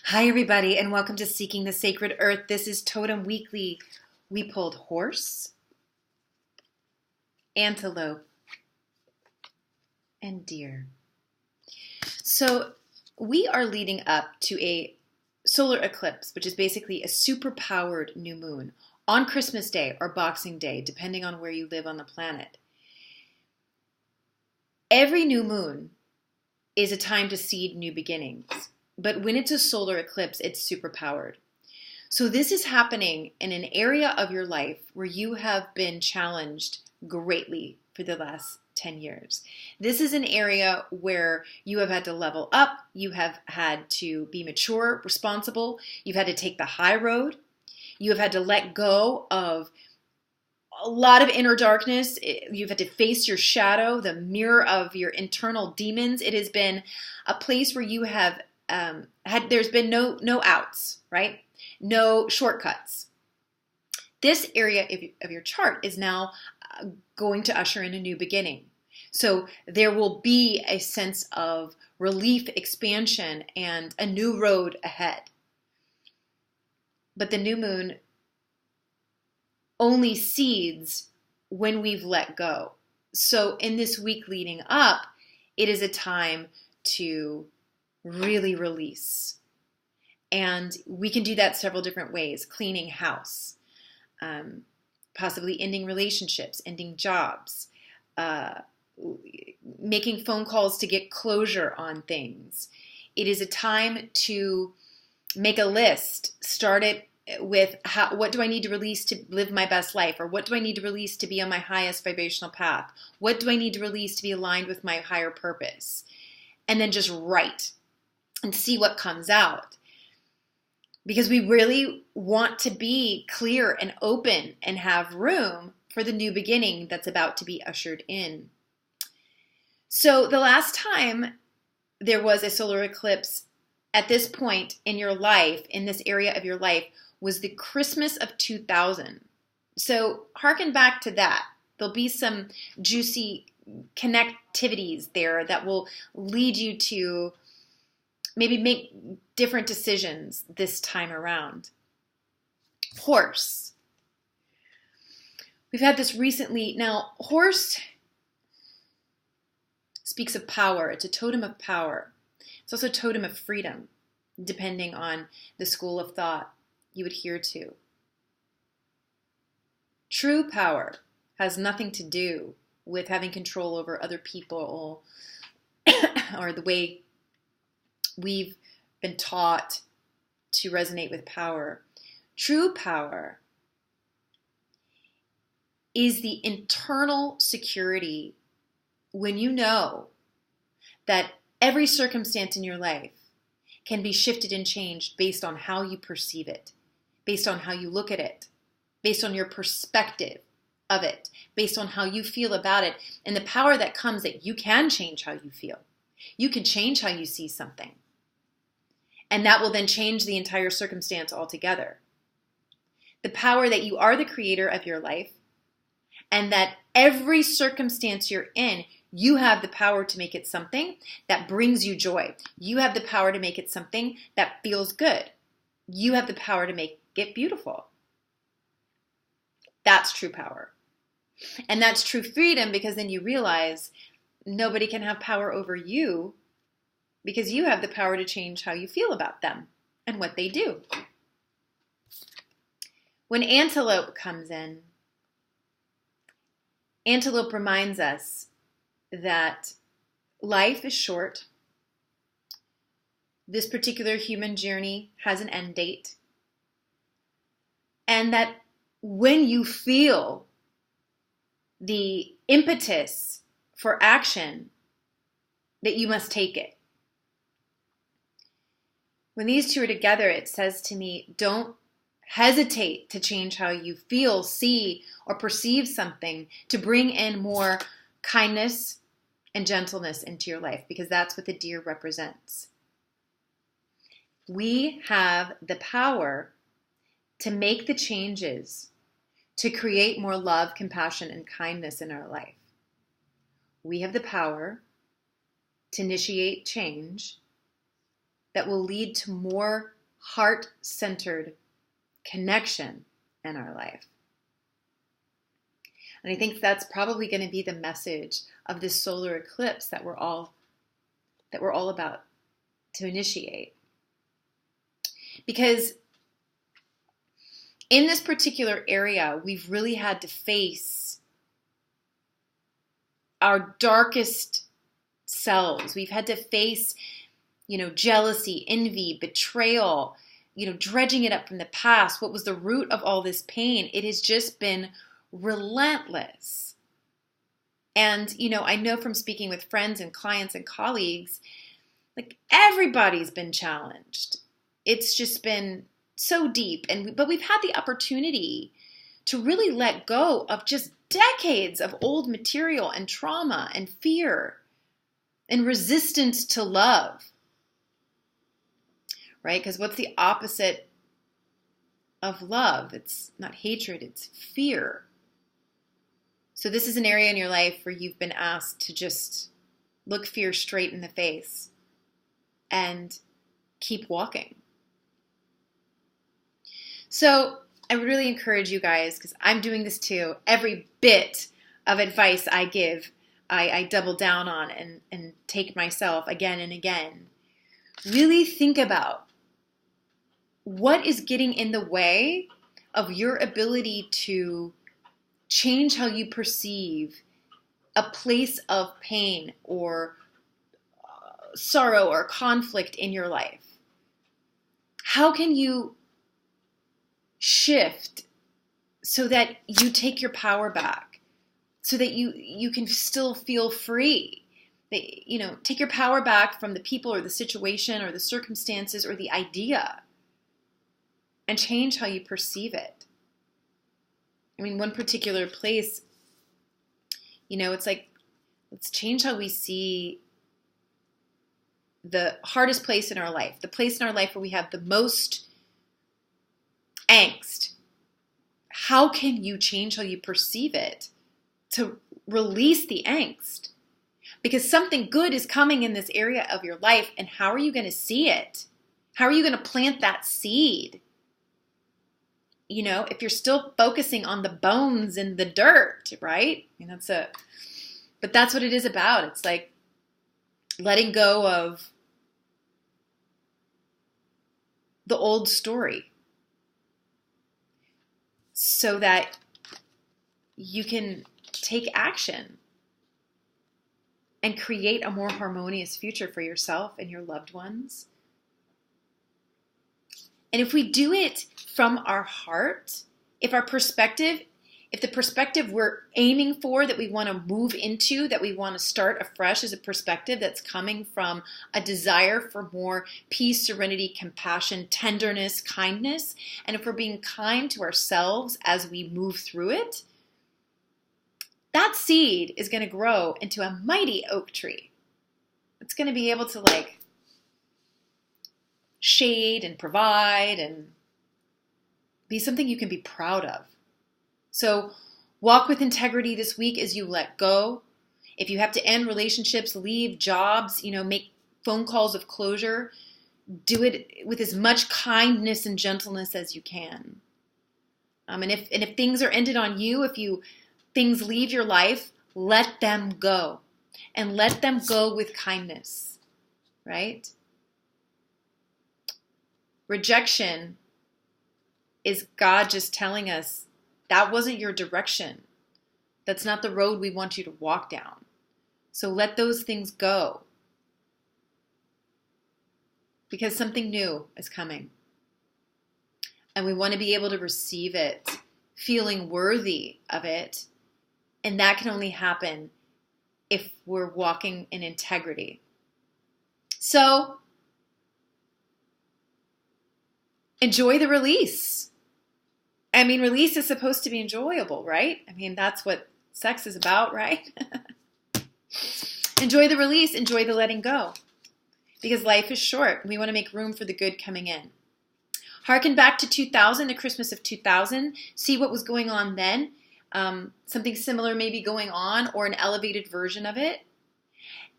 Hi, everybody, and welcome to Seeking the Sacred Earth. This is Totem Weekly. We pulled horse, antelope, and deer. So we are leading up to a solar eclipse, which is basically a super-powered new moon on Christmas Day or Boxing Day, depending on where you live on the planet. Every new moon is a time to seed new beginnings. But when it's a solar eclipse, it's super powered. So this is happening in an area of your life where you have been challenged greatly for the last 10 years. This is an area where you have had to level up. You have had to be mature, responsible. You've had to take the high road. You have had to let go of a lot of inner darkness. You've had to face your shadow, the mirror of your internal demons. It has been a place where you have there's been no outs, right? No shortcuts. This area of your chart is now going to usher in a new beginning. So there will be a sense of relief, expansion, and a new road ahead. But the new moon only seeds when we've let go. So in this week leading up, it is a time to really release. And we can do that several different ways. Cleaning house, possibly ending relationships, ending jobs, making phone calls to get closure on things. It is a time to make a list. Start it with what do I need to release to live my best life? Or what do I need to release to be on my highest vibrational path? What do I need to release to be aligned with my higher purpose? And then just write and see what comes out. Because we really want to be clear and open and have room for the new beginning that's about to be ushered in. So the last time there was a solar eclipse at this point in your life, in this area of your life, was the Christmas of 2000. So hearken back to that. There'll be some juicy connectivities there that will lead you to maybe make different decisions this time around. Horse. We've had this recently. Now, horse speaks of power. It's a totem of power. It's also a totem of freedom, depending on the school of thought you adhere to. True power has nothing to do with having control over other people or the way we've been taught to resonate with power. True power is the internal security when you know that every circumstance in your life can be shifted and changed based on how you perceive it, based on how you look at it, based on your perspective of it, based on how you feel about it, and the power that comes that you can change how you feel. You can change how you see something. And that will then change the entire circumstance altogether. The power that you are the creator of your life, and that every circumstance you're in, you have the power to make it something that brings you joy. You have the power to make it something that feels good. You have the power to make it beautiful. That's true power. And that's true freedom, because then you realize nobody can have power over you, because you have the power to change how you feel about them and what they do. When antelope comes in, antelope reminds us that life is short. This particular human journey has an end date. And that when you feel the impetus for action, that you must take it. When these two are together, it says to me, don't hesitate to change how you feel, see, or perceive something to bring in more kindness and gentleness into your life, because that's what the deer represents. We have the power to make the changes to create more love, compassion, and kindness in our life. We have the power to initiate change that will lead to more heart-centered connection in our life. And I think that's probably going to be the message of this solar eclipse that we're all about to initiate. Because in this particular area, we've really had to face our darkest selves. We've had to face, jealousy, envy, betrayal, dredging it up from the past. What was the root of all this pain? It has just been relentless. And, I know from speaking with friends and clients and colleagues, like everybody's been challenged. It's just been so deep. But we've had the opportunity to really let go of just decades of old material and trauma and fear and resistance to love, right? Because what's the opposite of love? It's not hatred, it's fear. So this is an area in your life where you've been asked to just look fear straight in the face and keep walking. So I would really encourage you guys, because I'm doing this too, every bit of advice I give, I double down on and take myself again and again. Really think about what is getting in the way of your ability to change how you perceive a place of pain or sorrow or conflict in your life. How can you shift so that you take your power back, so that you can still feel free? Take your power back from the people or the situation or the circumstances or the idea and change how you perceive it. I mean, one particular place, it's like, let's change how we see the hardest place in our life, the place in our life where we have the most angst. How can you change how you perceive it to release the angst? Because something good is coming in this area of your life, and how are you going to see it? How are you going to plant that seed? If you're still focusing on the bones and the dirt, right? But that's what it is about. It's like letting go of the old story so that you can take action and create a more harmonious future for yourself and your loved ones. And if we do it from our heart, if the perspective we're aiming for, that we want to move into, that we want to start afresh, is a perspective that's coming from a desire for more peace, serenity, compassion, tenderness, kindness, and if we're being kind to ourselves as we move through it, that seed is going to grow into a mighty oak tree. It's going to be able to shade and provide and be something you can be proud of. So walk with integrity this week as you let go. If you have to end relationships, leave jobs, make phone calls of closure, do it with as much kindness and gentleness as you can. And if things are ended on you, things leave your life, let them go. And let them go with kindness, right? Rejection is God just telling us that wasn't your direction. That's not the road we want you to walk down. So let those things go. Because something new is coming. And we want to be able to receive it, feeling worthy of it. And that can only happen if we're walking in integrity. So, enjoy the release. Release is supposed to be enjoyable, right? That's what sex is about, right? Enjoy the release, enjoy the letting go. Because life is short. We want to make room for the good coming in. Harken back to 2000, the Christmas of 2000. See what was going on then. Something similar may be going on, or an elevated version of it.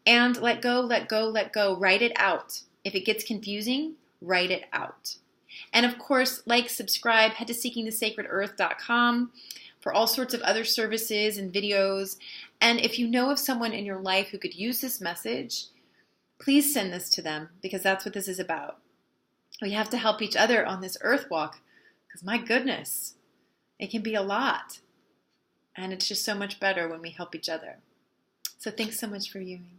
And let go, let go, let go. Write it out If it gets confusing, write it out. And of course, like, subscribe, head to SeekingTheSacredEarth.com for all sorts of other services and videos. And if you know of someone in your life who could use this message, please send this to them, because that's what this is about. We have to help each other on this earth walk, because my goodness, it can be a lot. And it's just so much better when we help each other. So thanks so much for viewing.